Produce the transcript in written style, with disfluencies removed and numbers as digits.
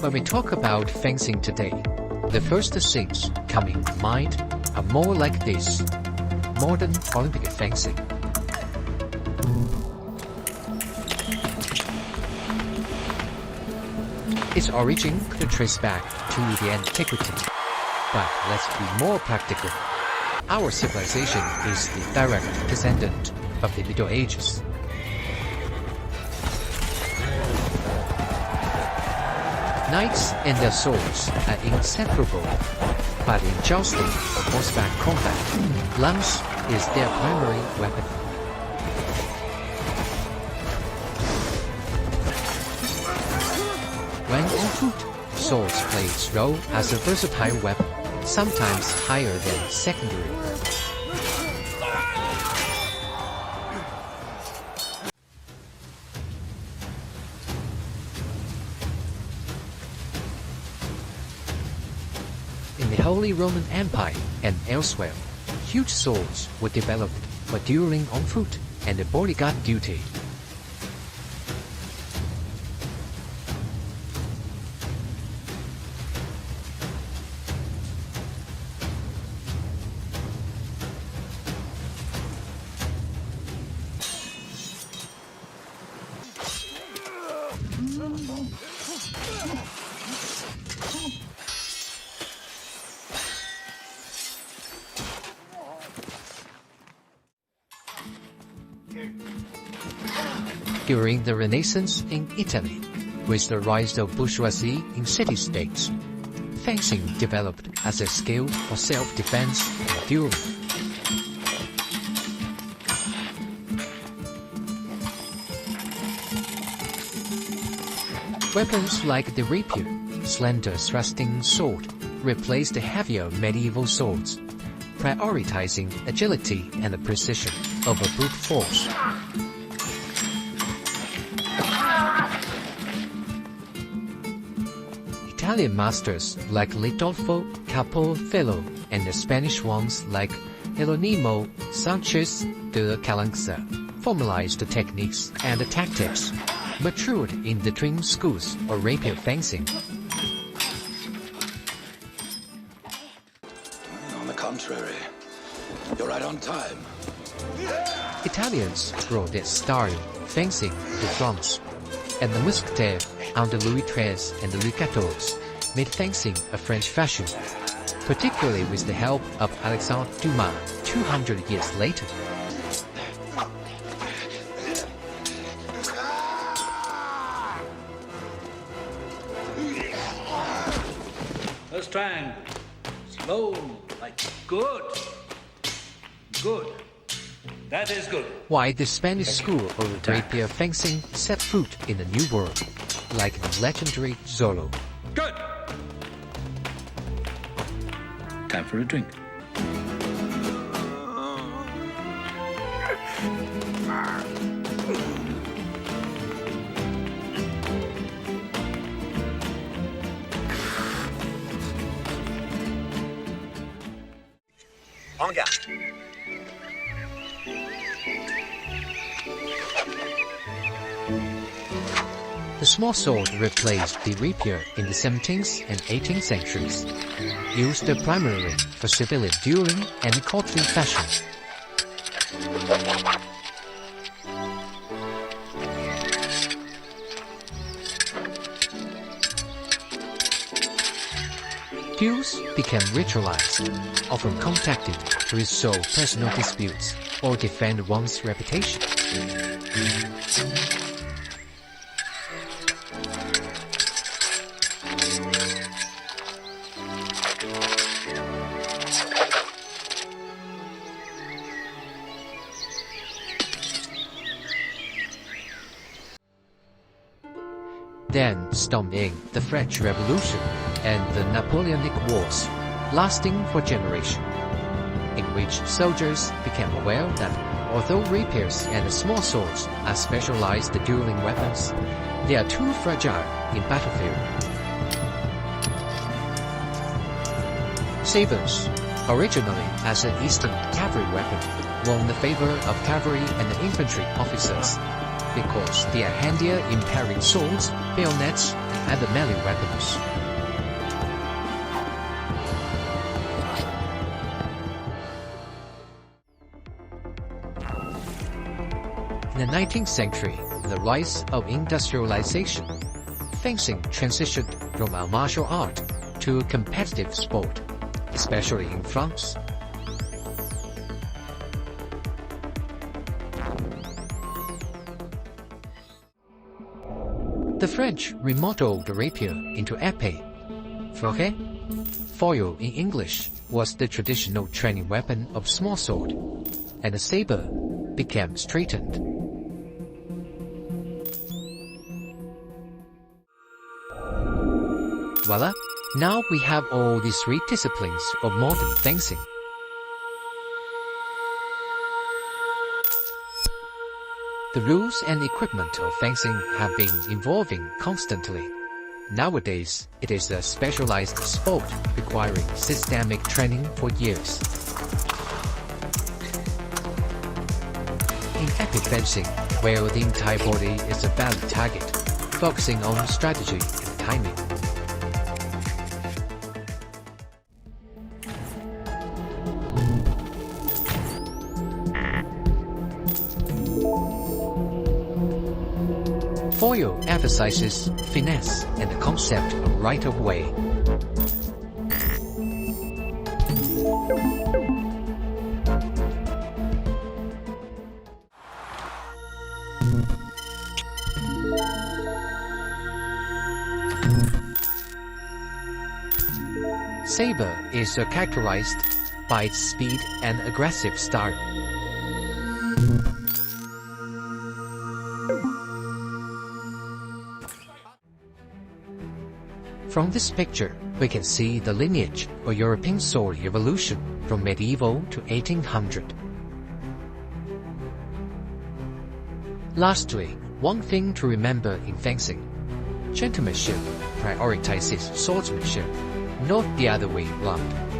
When we talk about fencing today, the first things coming to mind are more like this: modern Olympic fencing. Its origin could trace back to the antiquity, but let's be more practical. Our civilization is the direct descendant of the Middle Ages. Knights and their swords are inseparable, but in jousting or horseback combat, lance is their primary weapon. When on foot, swords play its role as a versatile weapon, sometimes higher than secondary. In the Holy Roman Empire and elsewhere, huge swords were developed for dueling on foot and the bodyguard duty. During the Renaissance in Italy, with the rise of bourgeoisie in city-states, fencing developed as a skill for self-defense and dueling. Weapons like the rapier, slender thrusting sword, replaced the heavier medieval swords, prioritizing agility and precision over brute force. Italian masters like Lidolfo Capofello and the Spanish ones like Jeronimo Sanchez de Calanza formalized the techniques and the tactics, matured in the twin schools of rapier fencing. On the contrary, you're right on time. Italians brought their style fencing to France, and the Mousquetaires under Louis XIII and Louis XIV made fencing a French fashion, particularly with the help of Alexandre Dumas 200 years later. First triangle. Slow, like good. Good. That is good. Why the Spanish school of rapier fencing set foot in a new world, like the legendary Zorro. Good. Time for a drink. En garde. The small sword replaced the rapier in the 17th and 18th centuries, used primarily for civilian dueling and courtly fashion. Duels became ritualized, often conducted to resolve personal disputes or defend one's reputation. Then stormed in the French Revolution and the Napoleonic Wars, lasting for generations, in which soldiers became aware that although rapiers and small swords are specialized dueling weapons, they are too fragile in battlefield. Sabers, originally as an Eastern cavalry weapon, won the favor of cavalry and infantry officers, because they are handier in parrying swords, bayonets, and other melee weapons. In the 19th century, with the rise of industrialization, fencing transitioned from a martial art to a competitive sport, especially in France. The French remodeled the rapier into épée, fourré. Foil in English was the traditional training weapon of smallsword, and the saber became straightened. Voila! Now we have all these three disciplines of modern fencing. The rules and equipment of fencing have been evolving constantly. Nowadays, it is a specialized sport requiring systemic training for years. In epic fencing, where the entire body is a valid target, focusing on strategy and timing. Foil emphasizes finesse and the concept of right-of-way. Saber is characterized by its speed and aggressive style. From this picture, we can see the lineage of European sword evolution from medieval to 1800. Lastly, one thing to remember in fencing: gentlemanship prioritizes swordsmanship, not the other way around.